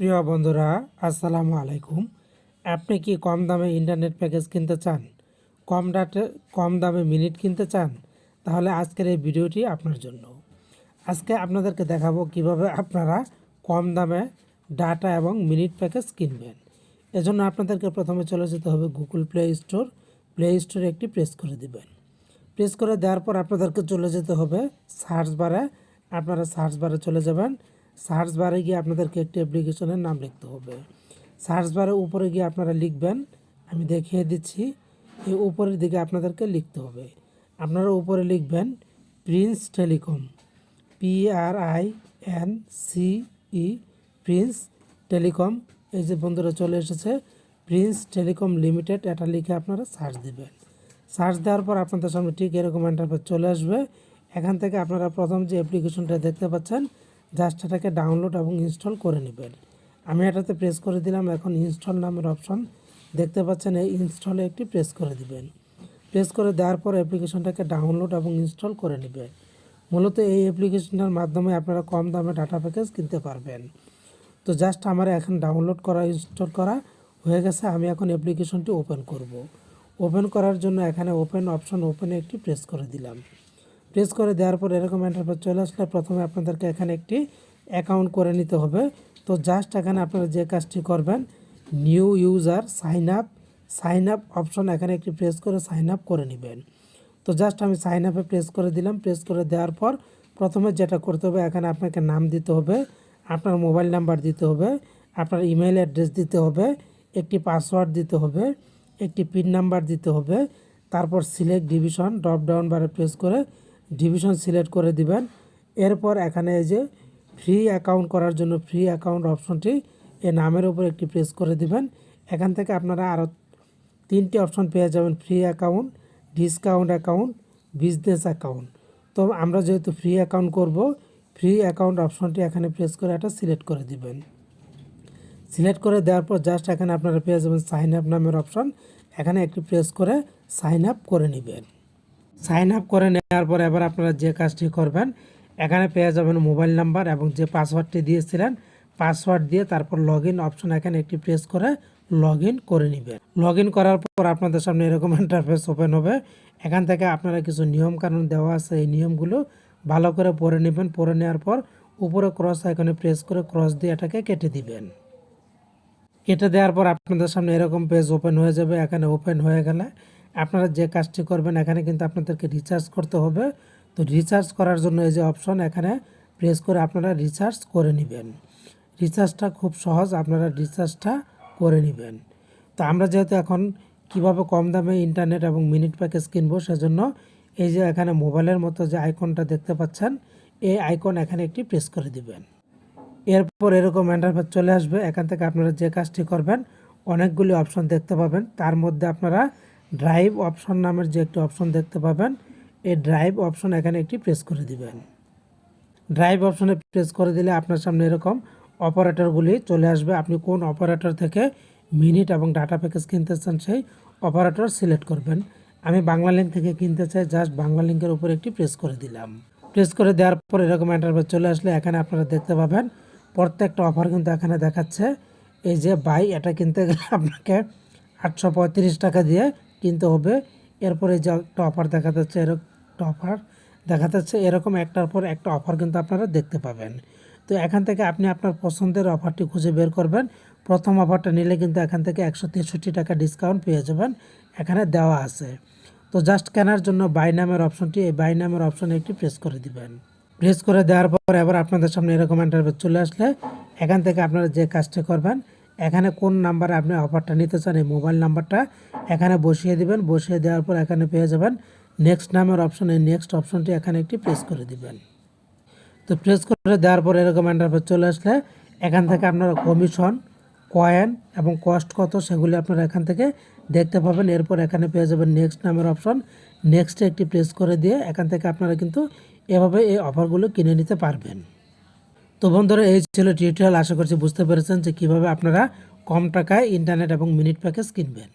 প্রিয় বন্ধুরা, আসসালামু আলাইকুম। আপনি কি কম দামে ইন্টারনেট প্যাকেজ কিনতে চান, কম দামে মিনিট কিনতে চান? তাহলে আজকের এই ভিডিওটি আপনার জন্য। আজকে আপনাদেরকে দেখাবো কিভাবে আপনারা কম দামে ডাটা এবং মিনিট প্যাকেজ কিনবেন। এজন্য আপনাদেরকে প্রথমে চলে যেতে হবে গুগল প্লে স্টোরে একটি প্রেস করে দিবেন। প্রেস করে দেওয়ার পর আপনাদেরকে চলে যেতে হবে সার্চ বারে। আপনারা সার্চ বারে চলে যাবেন। সার্চ বারে গিয়ে আপনাদেরকে একটি অ্যাপ্লিকেশনের নাম লিখতে হবে। সার্চ বারে উপরে গিয়ে আপনারা লিখবেন, আমি দেখিয়ে দিচ্ছি। এই উপরের দিকে আপনাদেরকে লিখতে হবে। আপনারা উপরে লিখবেন Prince telecom, PRINCE, Prince telecom. এই যে বন্ধুরা চলে এসেছে প্রিন্স টেলিকম লিমিটেড, এটা লিখে আপনারা সার্চ দিবেন। সার্চ দেওয়ার পর আপনাদের সামনে ঠিক এরকম ইন্টারফেস চলে আসবে। এখান থেকে আপনারা প্রথম যে অ্যাপ্লিকেশনটা দেখতে পাচ্ছেন, জাস্ট এটাকে ডাউনলোড এবং ইনস্টল করে নেবেন। আমি এটাতে প্রেস করে দিলাম। এখন ইনস্টল নামের অপশন দেখতে পাচ্ছেন, এই ইনস্টলে একটি প্রেস করে দিবেন। প্রেস করে দেওয়ার পর অ্যাপ্লিকেশনটাকে ডাউনলোড এবং ইনস্টল করে নেবেন। মূলত এই অ্যাপ্লিকেশনটার মাধ্যমে আপনারা কম দামে ডাটা প্যাকেজ কিনতে পারবেন। তো জাস্ট আমার এখন ডাউনলোড করা, ইনস্টল করা হয়ে গেছে। আমি এখন অ্যাপ্লিকেশনটি ওপেন করব। ওপেন করার জন্য এখানে ওপেনে একটি প্রেস করে দিলাম। প্রেস করে দেওয়ার পর এরকম ইন্টারফেস চলে আসলে প্রথমে আপনাদেরকে এখানে একটি অ্যাকাউন্ট করে নিতে হবে। তো জাস্ট এখানে আপনারা যে কাজটি করবেন, new user sign up option এখানে একটি প্রেস করে সাইন আপ করে নেবেন। তো জাস্ট আমি সাইন আপে প্রেস করে দিলাম। প্রেস করে দেওয়ার পর প্রথমে যেটা করতে হবে, এখানে আপনাকে নাম দিতে হবে, আপনার মোবাইল নাম্বার দিতে হবে, আপনার ইমেল অ্যাড্রেস দিতে হবে, একটি পাসওয়ার্ড দিতে হবে, একটি পিন নাম্বার দিতে হবে। তারপর সিলেক্ট ডিভিশন ড্রপ ডাউন বারে প্রেস করে ডিভিশন সিলেক্ট করে দিবেন। এরপর এখানে এই যে ফ্রি অ্যাকাউন্ট করার জন্য ফ্রি অ্যাকাউন্ট অপশনটি এই নামের উপর একটি প্রেস করে দিবেন। এখান থেকে আপনারা আরও 3টি অপশন পেয়ে যাবেন, free account, discount account, business account. তো আমরা যেহেতু ফ্রি অ্যাকাউন্ট করব, ফ্রি অ্যাকাউন্ট অপশনটি এখানে প্রেস করে এটা সিলেক্ট করে দিবেন। সিলেক্ট করে দেওয়ার পর জাস্ট এখানে আপনারা পেয়ে যাবেন সাইন আপ নামের অপশন, এখানে একটি প্রেস করে সাইন আপ করে নেবেন। সাইন আপ করে নেওয়ার পর এবার আপনারা যে কাজটি করবেন, এখানে পেয়ে যাবেন মোবাইল নাম্বার এবং যে পাসওয়ার্ডটি দিয়েছিলেন, পাসওয়ার্ড দিয়ে তারপর লগ ইন অপশন এখানে একটি প্রেস করে লগ ইন করে নেবেন। লগ ইন করার পর আপনাদের সামনে এরকম ইন্টারফেস ওপেন হবে। এখান থেকে আপনারা কিছু নিয়মকানুন দেওয়া আছে, এই নিয়মগুলো ভালো করে পড়ে নেবেন। পড়ে নেওয়ার পর উপরে ক্রস আইকনে প্রেস করে ক্রস দিয়ে এটাকে কেটে দিবেন। কেটে দেওয়ার পর আপনাদের সামনে এরকম পেজ ওপেন হয়ে যাবে। এখানে ওপেন হয়ে গেলে আপনারা যে কাজটি করবেন, এখানে কিন্তু আপনাদেরকে রিচার্জ করতে হবে। তো রিচার্জ করার জন্য এই যে অপশন, এখানে প্রেস করে আপনারা রিচার্জ করে নেবেন। রিচার্জটা খুব সহজ, আপনারা রিচার্জটা করে নেবেন। তো আমরা যেহেতু এখন কিভাবে কম দামে ইন্টারনেট এবং মিনিট প্যাকেজ কিনবো, সেজন্য এই যে এখানে মোবাইলের মতো যে আইকনটা দেখতে পাচ্ছেন, এই আইকন এখানে একটি প্রেস করে দিবেন। এরপর এরকম ইন্টারফেস চলে আসবে। এখান থেকে আপনারা যে কাজটি করবেন, অনেকগুলি অপশন দেখতে পাবেন। তার মধ্যে আপনারা ড্রাইভ অপশন নামের যে একটি অপশন দেখতে পাবেন, এই ড্রাইভ অপশন এখানে একটি প্রেস করে দিবেন। ড্রাইভ অপশনে প্রেস করে দিলে আপনার সামনে এরকম অপারেটরগুলি চলে আসবে। আপনি কোন অপারেটর থেকে মিনিট এবং ডাটা প্যাকেজ কিনতে চান, সেই অপারেটর সিলেক্ট করবেন। আমি বাংলা লিঙ্ক থেকে কিনতে চাই, জাস্ট বাংলা লিঙ্কের উপর একটি প্রেস করে দিলাম। প্রেস করে দেওয়ার পর এরকম ইন্টারফেস চলে আসলে এখানে আপনারা দেখতে পাবেন প্রত্যেকটা অফার কিন্তু এখানে দেখাচ্ছে। এই যে বাই, এটা কিনতে গেলে আপনাকে 835 টাকা দিয়ে কিনতে হবে। এরপরে যে একটা অফার দেখা যাচ্ছে, এরকম একটার পর একটা অফার কিন্তু আপনারা দেখতে পাবেন। তো এখান থেকে আপনি আপনার পছন্দের অফারটি খুঁজে বের করবেন। প্রথম অফারটা নিলে কিন্তু এখান থেকে 163 টাকা ডিসকাউন্ট পেয়ে যাবেন, এখানে দেওয়া আছে। তো জাস্ট কেনার জন্য বাই নামের অপশনটি, এই বাই নামের অপশনে একটি প্রেস করে দিবেন। প্রেস করে দেওয়ার পর এবার আপনাদের সামনে এরকম ইন্টারফেস চলে আসলে এখান থেকে আপনারা যে কাজটি করবেন, এখানে কোন নাম্বারে আপনি অফারটা নিতে চান, এই মোবাইল নাম্বারটা এখানে বসিয়ে দিবেন। বসিয়ে দেওয়ার পর এখানে পেয়ে যাবেন নেক্সট নামের অপশন, এই নেক্সট অপশনটি এখানে একটি প্রেস করে দিবেন। তো প্রেস করে দেওয়ার পর এরকম ইন্টারফেস চলে আসলে এখান থেকে আপনারা কমিশন, কয়েন এবং কস্ট কত, সেগুলি আপনারা এখান থেকে দেখতে পাবেন। এরপর এখানে পেয়ে যাবেন নেক্সট নামের অপশন, নেক্সটে একটি প্রেস করে দিয়ে এখান থেকে আপনারা কিন্তু এভাবে এই অফারগুলো কিনে নিতে পারবেন। তো বন্ধুরা, এই ছিল টিউটোরিয়াল। আশা করছি বুঝতে পেরেছেন যে কীভাবে আপনারা কম টাকায় ইন্টারনেট এবং মিনিট প্যাকেজ কিনবেন।